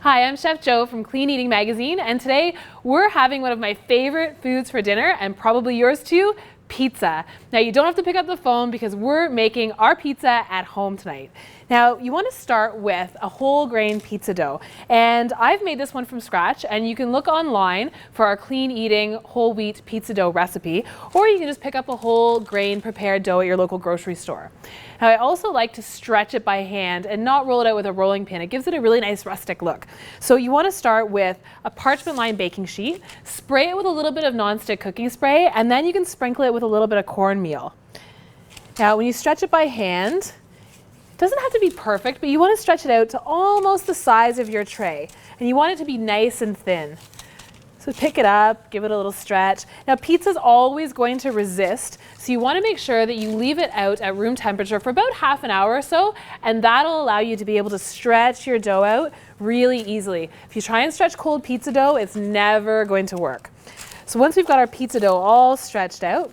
Hi, I'm Chef Joe from Clean Eating Magazine, and today we're having one of my favorite foods for dinner, and probably yours too, pizza. Now you don't have to pick up the phone because we're making our pizza at home tonight. Now you want to start with a whole grain pizza dough, and I've made this one from scratch, and you can look online for our clean eating whole wheat pizza dough recipe, or you can just pick up a whole grain prepared dough at your local grocery store. Now I also like to stretch it by hand and not roll it out with a rolling pin. It gives it a really nice rustic look. So you want to start with a parchment lined baking sheet, spray it with a little bit of nonstick cooking spray, and then you can sprinkle it with a little bit of cornmeal. Now when you stretch it by hand, it doesn't have to be perfect, but you want to stretch it out to almost the size of your tray, and you want it to be nice and thin. So pick it up, give it a little stretch. Now pizza's always going to resist, so you want to make sure that you leave it out at room temperature for about half an hour or so, and that'll allow you to be able to stretch your dough out really easily. If you try and stretch cold pizza dough, it's never going to work. So once we've got our pizza dough all stretched out,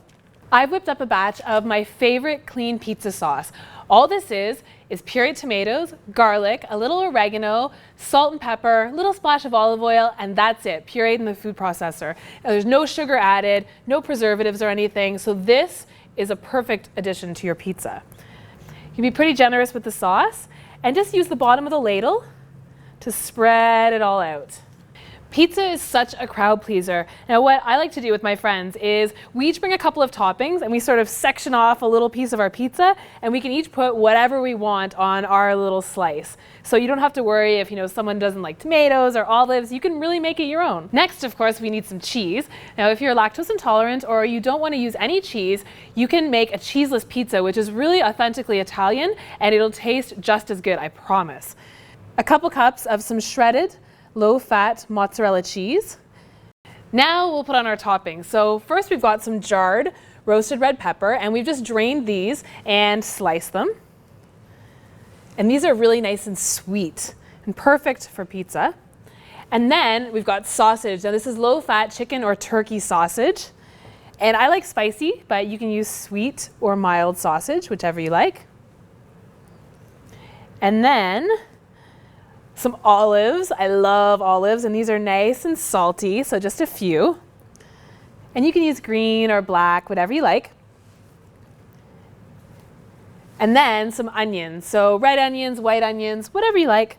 I've whipped up a batch of my favorite clean pizza sauce. All this is pureed tomatoes, garlic, a little oregano, salt and pepper, a little splash of olive oil, and that's it, pureed in the food processor. Now, there's no sugar added, no preservatives or anything, so this is a perfect addition to your pizza. You can be pretty generous with the sauce, and just use the bottom of the ladle to spread it all out. Pizza is such a crowd pleaser. Now what I like to do with my friends is we each bring a couple of toppings and we sort of section off a little piece of our pizza, and we can each put whatever we want on our little slice. So you don't have to worry if someone doesn't like tomatoes or olives, you can really make it your own. Next, of course, we need some cheese. Now if you're lactose intolerant or you don't want to use any cheese, you can make a cheeseless pizza, which is really authentically Italian, and it'll taste just as good, I promise. A couple cups of some shredded low-fat mozzarella cheese. Now we'll put on our toppings. So first we've got some jarred roasted red pepper, and we've just drained these and sliced them. And these are really nice and sweet and perfect for pizza. And then we've got sausage. Now this is low-fat chicken or turkey sausage. And I like spicy, but you can use sweet or mild sausage, whichever you like. And then some olives. I love olives, and these are nice and salty, so just a few. And you can use green or black, whatever you like. And then some onions, so red onions, white onions, whatever you like.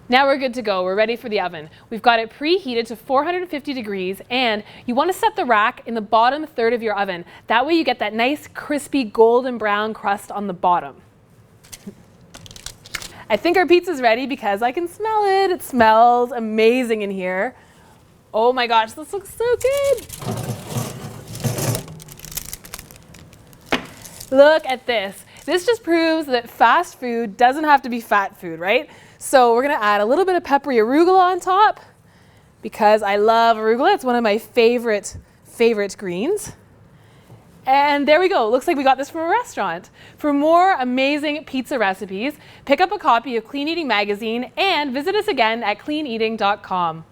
Now we're good to go. We're ready for the oven. We've got it preheated to 450 degrees, and you want to set the rack in the bottom third of your oven. That way you get that nice crispy golden brown crust on the bottom. I think our pizza's ready because I can smell it. It smells amazing in here. Oh my gosh, this looks so good. Look at this. This just proves that fast food doesn't have to be fat food, right? So we're gonna add a little bit of peppery arugula on top because I love arugula. It's one of my favorite greens. And there we go. Looks like we got this from a restaurant. For more amazing pizza recipes, pick up a copy of Clean Eating Magazine and visit us again at cleaneating.com.